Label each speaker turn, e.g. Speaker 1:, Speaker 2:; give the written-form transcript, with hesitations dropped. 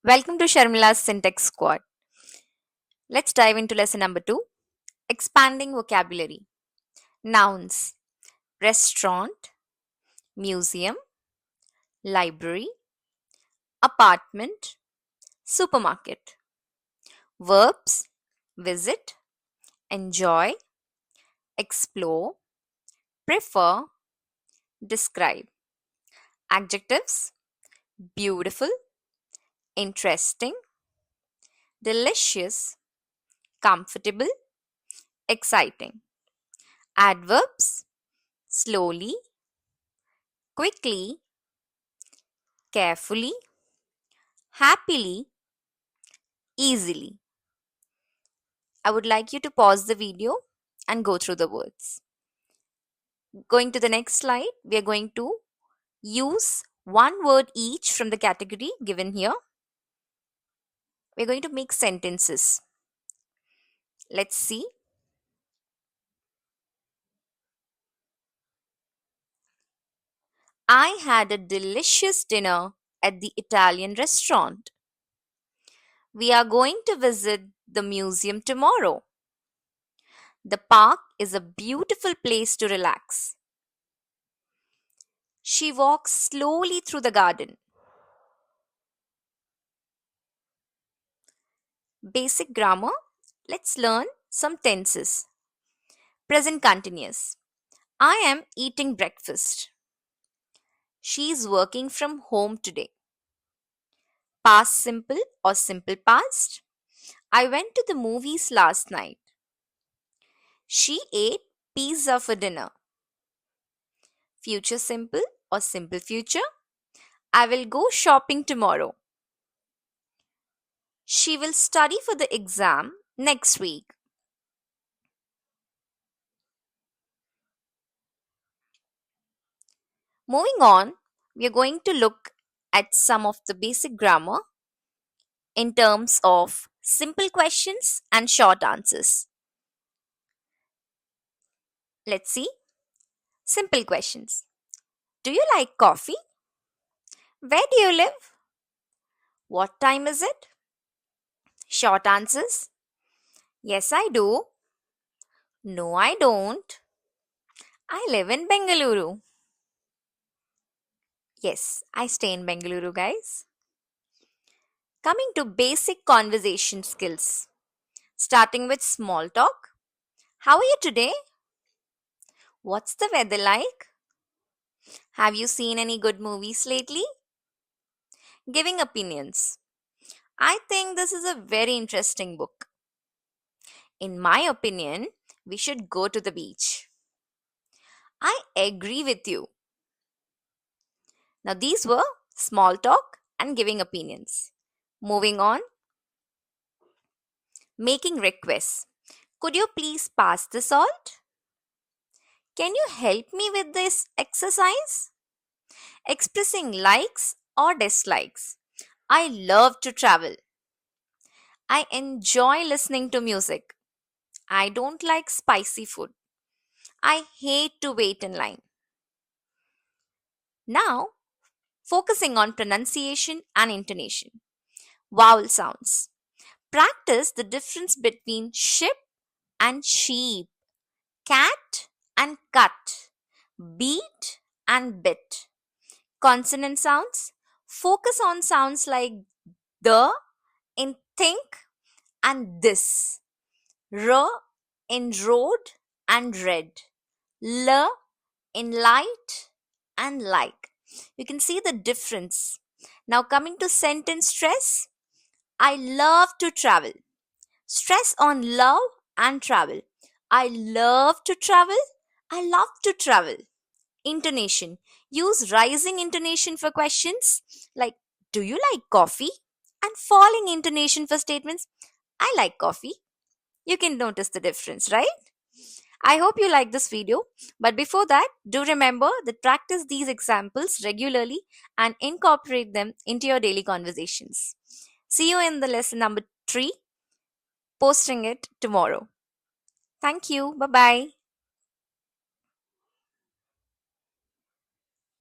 Speaker 1: Welcome to Sharmila's Syntax Squad. Let's dive into lesson number 2, expanding vocabulary. Nouns: restaurant, museum, library, apartment, supermarket. Verbs: visit, enjoy, explore, prefer, describe. Adjectives: beautiful, interesting, delicious, comfortable, exciting. Adverbs: slowly, quickly, carefully, happily, easily. I would like you to pause the video and go through the words. Going to the next slide, we are going to use one word each from the category given here. We are going to make sentences. Let's see. I had a delicious dinner at the Italian restaurant. We are going to visit the museum tomorrow. The park is a beautiful place to relax. She walks slowly through the garden. Basic grammar. Let's learn some tenses. Present continuous. I am eating breakfast. She is working from home today. Past simple or simple past. I went to the movies last night. She ate pizza for dinner. Future simple or simple future. I will go shopping tomorrow. She will study for the exam next week. Moving on, we are going to look at some of the basic grammar in terms of simple questions and short answers. Let's see. Simple questions. Do you like coffee? Where do you live? What time is it? Short answers. Yes, I do. No, I don't. I live in Bengaluru. Yes, I stay in Bengaluru, guys. Coming to basic conversation skills. Starting with small talk. How are you today? What's the weather like? Have you seen any good movies lately? Giving opinions. I think this is a very interesting book. In my opinion, we should go to the beach. I agree with you. Now, these were small talk and giving opinions. Moving on, making requests. Could you please pass the salt? Can you help me with this exercise? Expressing likes or dislikes. I love to travel. I enjoy listening to music. I don't like spicy food. I hate to wait in line. Now, focusing on pronunciation and intonation. Vowel sounds. Practice the difference between ship and sheep, cat and cut, beat and bit. Consonant sounds. Focus on sounds like the in think and this. R in road and red. L in light and like. You can see the difference. Now, coming to sentence stress. I love to travel. Stress on love and travel. I love to travel. I love to travel. Intonation. Use rising intonation for questions like, do you like coffee? And falling intonation for statements, I like coffee. You can notice the difference, right? I hope you like this video. But before that, do remember that practice these examples regularly and incorporate them into your daily conversations. See you in the lesson number 3, posting it tomorrow. Thank you. Bye bye.